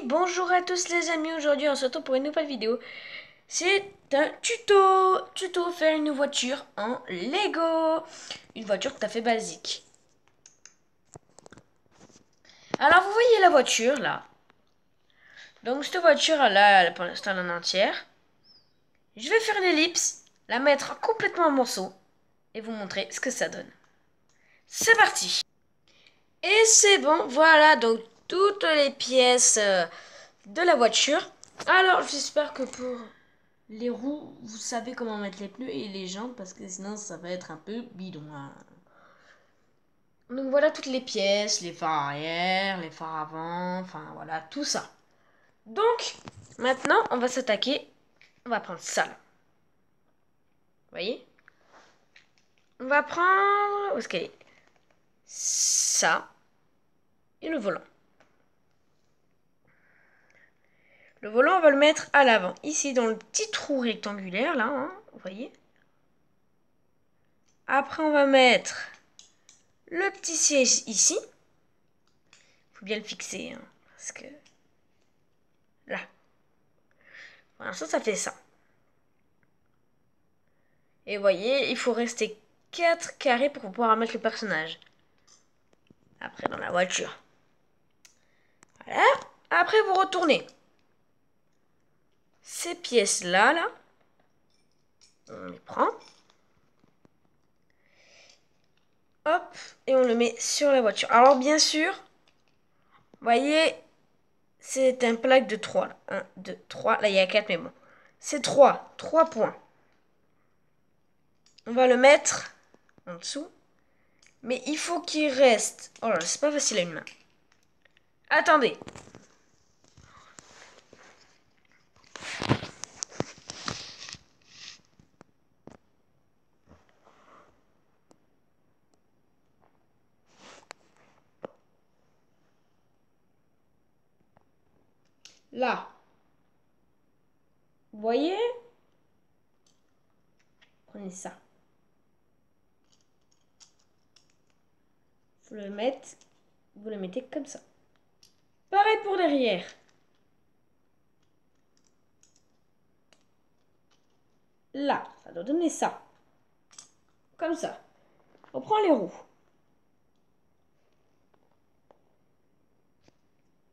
Bonjour à tous les amis, aujourd'hui on se retrouve pour une nouvelle vidéo. C'est un tuto faire une voiture en Lego. Une voiture tout à fait basique. Alors vous voyez la voiture là. Donc cette voiture là, pour l'instant elle est en entière. Je vais faire l'ellipse, la mettre complètement en morceaux et vous montrer ce que ça donne. C'est parti. Et c'est bon, voilà donc toutes les pièces de la voiture. Alors j'espère que pour les roues, vous savez comment mettre les pneus et les jantes parce que sinon ça va être un peu bidon, hein. Donc voilà toutes les pièces, les phares arrière, les phares avant, enfin voilà tout ça. Donc maintenant on va s'attaquer, on va prendre ça là. Vous voyez? On va prendre, où est-ce qu'elle est? Ça et le volant. Le volant on va le mettre à l'avant, ici dans le petit trou rectangulaire là, hein, vous voyez? Après on va mettre le petit siège ici. Faut bien le fixer, hein, parce que là. Voilà, ça fait ça. Et vous voyez, il faut rester 4 carrés pour pouvoir mettre le personnage. Après, dans la voiture. Voilà. Après, vous retournez. Ces pièces-là, là, on les prend. Hop, et on le met sur la voiture. Alors, bien sûr, vous voyez, c'est un plaque de 3. 1, 2, 3. Là, il y a 4, mais bon. C'est 3. 3 points. On va le mettre en dessous. Mais il faut qu'il reste... Oh là là, c'est pas facile à une main. Attendez. Là. Vous voyez? Prenez ça. Vous le mettez comme ça. Pareil pour derrière. Là, ça doit donner ça. Comme ça. On prend les roues.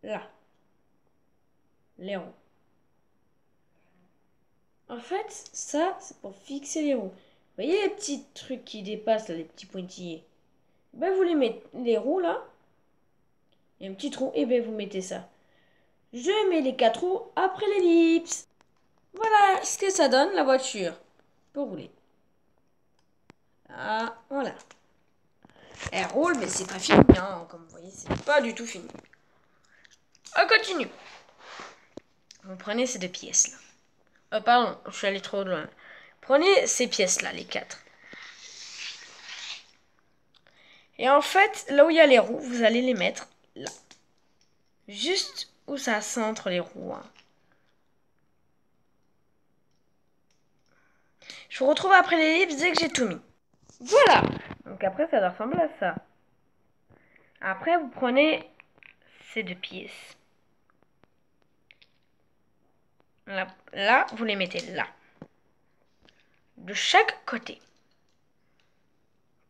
Là. Les roues. En fait, ça, c'est pour fixer les roues. Vous voyez les petits trucs qui dépassent, là, les petits pointillés? Ben, vous les mettez, les roues, là. Il y a un petit trou, et ben, vous mettez ça. Je mets les 4 roues après l'ellipse. Voilà ce que ça donne, la voiture. Pour rouler. Ah, voilà. Elle roule, mais c'est pas fini, hein. Comme vous voyez, c'est pas du tout fini. On continue. Vous prenez ces 2 pièces-là. Oh, pardon, je suis allée trop loin. Prenez ces pièces-là, les 4. Et en fait, là où il y a les roues, vous allez les mettre là. Juste où ça centre les roues, hein. Je vous retrouve après l'ellipse dès que j'ai tout mis. Voilà. Donc après, ça doit ressembler à ça. Après, vous prenez ces 2 pièces. Là, vous les mettez là. De chaque côté.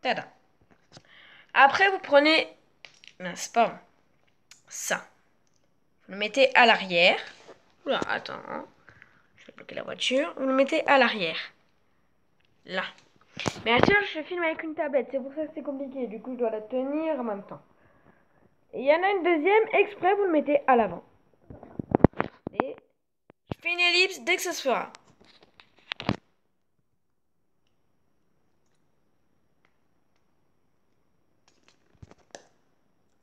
Tada. Après, vous prenez... C'est pas bon. Ça. Vous le mettez à l'arrière. Oula, attends, hein. Je vais bloquer la voiture. Vous le mettez à l'arrière. Là. Bien sûr, je filme avec une tablette. C'est pour ça que c'est compliqué. Du coup, je dois la tenir en même temps. Et il y en a une deuxième. Exprès, vous le mettez à l'avant. Et je fais une ellipse dès que ça se fera.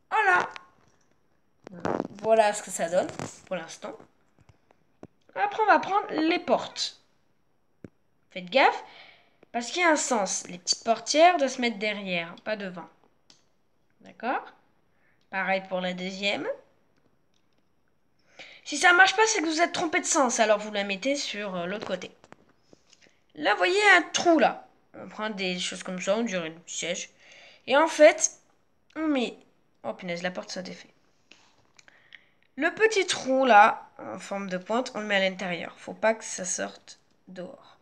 Voilà. Voilà ce que ça donne pour l'instant. Après, on va prendre les portes. Faites gaffe, parce qu'il y a un sens. Les petites portières doivent se mettre derrière, pas devant. D'accord? Pareil pour la deuxième. Si ça marche pas, c'est que vous êtes trompé de sens. Alors vous la mettez sur l'autre côté. Là, vous voyez un trou là. On prend des choses comme ça, on dirait du siège. Et en fait, on met... Oh punaise, la porte s'est défait. Le petit trou là, en forme de pointe, on le met à l'intérieur. Faut pas que ça sorte dehors.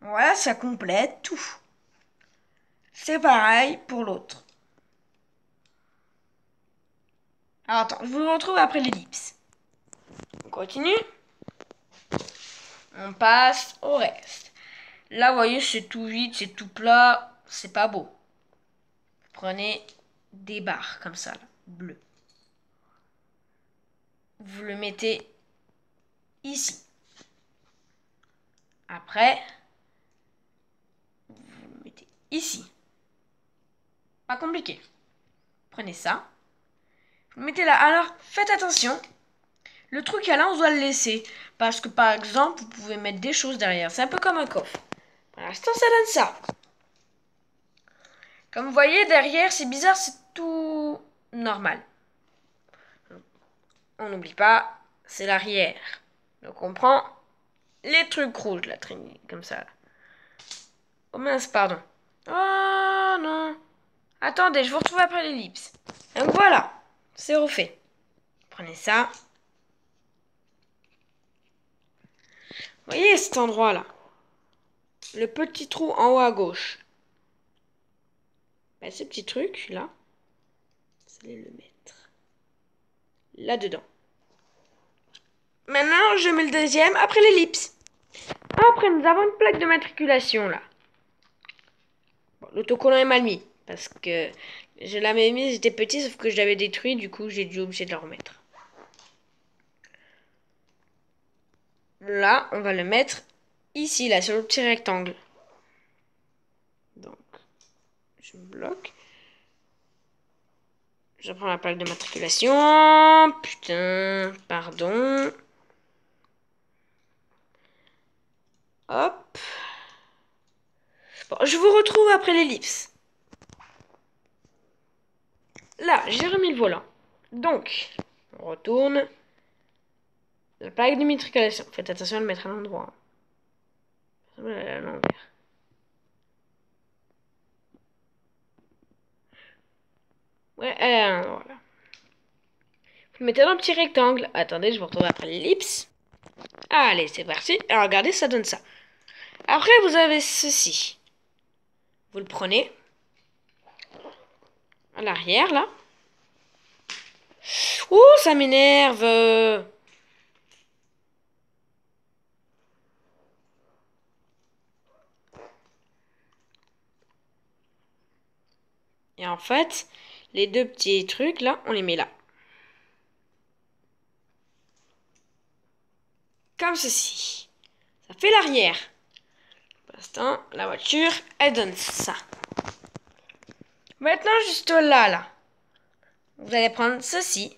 Voilà, ça complète tout. C'est pareil pour l'autre. Alors attends, je vous retrouve après l'ellipse. On continue. On passe au reste. Là, vous voyez, c'est tout vide, c'est tout plat. C'est pas beau. Prenez des barres comme ça, là, bleues. Vous le mettez ici. Après, vous le mettez ici. Pas compliqué. Prenez ça. Vous le mettez là. Alors, faites attention. Le truc à là, on doit le laisser. Parce que, par exemple, vous pouvez mettre des choses derrière. C'est un peu comme un coffre. Pour l'instant, ça donne ça. Comme vous voyez, derrière, c'est bizarre, c'est tout normal. On n'oublie pas, c'est l'arrière. Donc, on prend les trucs rouges, là, traîner, comme ça. Là. Oh mince, pardon. Oh non. Attendez, je vous retrouve après l'ellipse. Donc voilà, c'est refait. Prenez ça. Vous voyez cet endroit-là? Le petit trou en haut à gauche. Ben, ce petit truc, là, vous allez le mettre là-dedans. Maintenant, je mets le deuxième après l'ellipse. Après, nous avons une plaque de matriculation, là. Bon, l'autocollant est mal mis, parce que je l'avais mis, j'étais petit, sauf que je l'avais détruit, du coup, j'ai dû obligé de le remettre. Là, on va le mettre ici, là, sur le petit rectangle. Donc, je me bloque. Je prends la plaque de matriculation. Putain, pardon. Hop. Bon, je vous retrouve après l'ellipse. Là, j'ai remis le volant. Donc, on retourne. La plaque de matriculation. Faites attention à le mettre à l'endroit. À l'envers. Ouais, voilà. Vous le mettez dans le petit rectangle. Attendez, je vous retrouve après l'ellipse. Allez, c'est parti. Alors, regardez, ça donne ça. Après, vous avez ceci. Vous le prenez. À l'arrière, là. Ouh, ça m'énerve. Et en fait, les deux petits trucs, là, on les met là. Comme ceci. Ça fait l'arrière. Pour l'instant, la voiture, elle donne ça. Maintenant, juste là, là. Vous allez prendre ceci.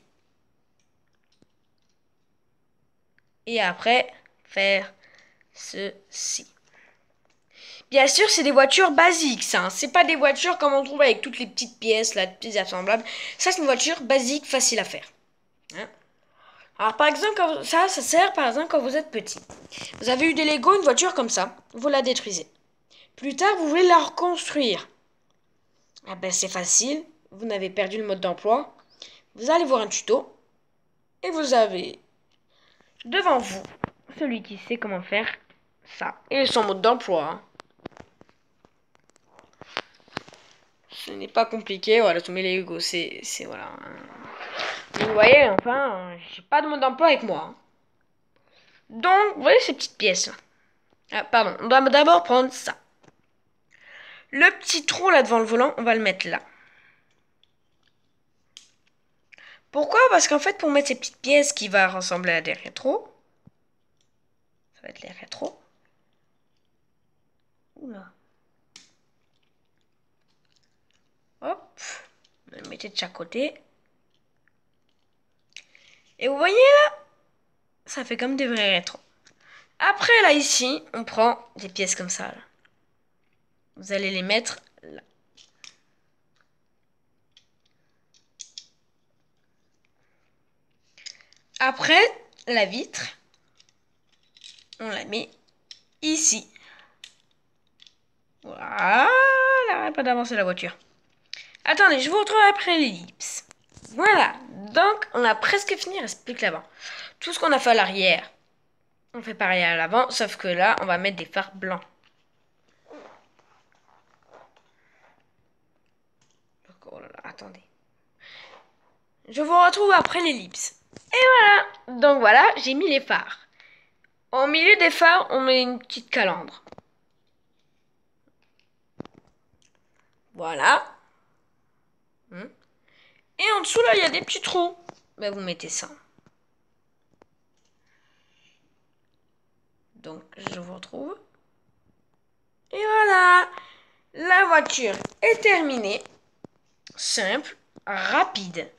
Et après, faire ceci. Bien sûr, c'est des voitures basiques, ça. Hein. C'est pas des voitures comme on trouve avec toutes les petites pièces, là, petits assemblables. Ça, c'est une voiture basique, facile à faire. Hein. Alors, par exemple, ça sert, par exemple, quand vous êtes petit. Vous avez eu des Lego, une voiture comme ça. Vous la détruisez. Plus tard, vous voulez la reconstruire. Ah ben, c'est facile. Vous n'avez perdu le mode d'emploi. Vous allez voir un tuto. Et vous avez devant vous celui qui sait comment faire ça. Et son mode d'emploi. Hein. Ce n'est pas compliqué. Voilà, tous mes Lego, c'est voilà. Vous voyez, enfin, j'ai pas de mode d'emploi avec moi. Hein. Donc, vous voyez ces petites pièces. Ah, pardon. On doit d'abord prendre ça. Le petit trou là devant le volant, on va le mettre là. Pourquoi? Parce qu'en fait, pour mettre ces petites pièces qui va ressembler à des rétros, ça va être les rétros. Oula. Hop. Vous le mettez de chaque côté. Et vous voyez là, ça fait comme des vrais rétros. Après là ici, on prend des pièces comme ça. Là. Vous allez les mettre là. Après, la vitre, on la met ici. Voilà, arrête pas d'avancer la voiture. Attendez, je vous retrouve après l'ellipse. Voilà, Donc, on a presque fini, il reste plus que l'avant. Tout ce qu'on a fait à l'arrière, on fait pareil à l'avant, sauf que là, on va mettre des phares blancs. Oh là là, attendez. Je vous retrouve après l'ellipse. Et voilà. Donc voilà, j'ai mis les phares. Au milieu des phares, on met une petite calandre. Voilà. Et en dessous, là, il y a des petits trous. Ben, vous mettez ça. Donc, je vous retrouve. Et voilà. La voiture est terminée. Simple, rapide.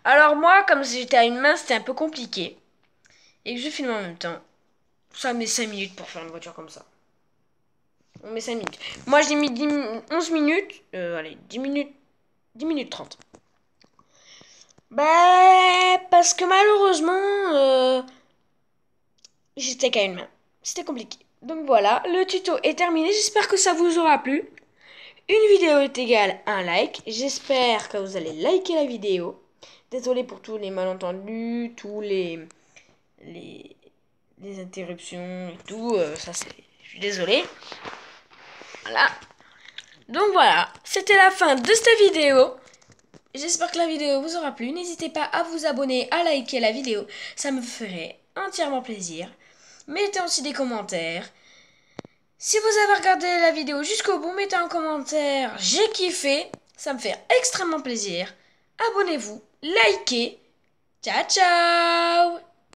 Alors moi, comme j'étais à une main, c'était un peu compliqué. Et que je filme en même temps. Ça met 5 minutes pour faire une voiture comme ça. On met 5 minutes. Moi, j'ai mis 11 minutes. Allez, 10 minutes. 10 minutes 30. Bah, parce que malheureusement, j'étais qu'à une main. C'était compliqué. Donc voilà, le tuto est terminé. J'espère que ça vous aura plu. Une vidéo est égale à un like. J'espère que vous allez liker la vidéo. Désolé pour tous les malentendus, tous les interruptions et tout. Ça, c'est... Je suis désolé. Voilà. Donc voilà, c'était la fin de cette vidéo. J'espère que la vidéo vous aura plu. N'hésitez pas à vous abonner, à liker la vidéo. Ça me ferait entièrement plaisir. Mettez aussi des commentaires. Si vous avez regardé la vidéo jusqu'au bout, mettez un commentaire. J'ai kiffé. Ça me fait extrêmement plaisir. Abonnez-vous, likez. Ciao, ciao!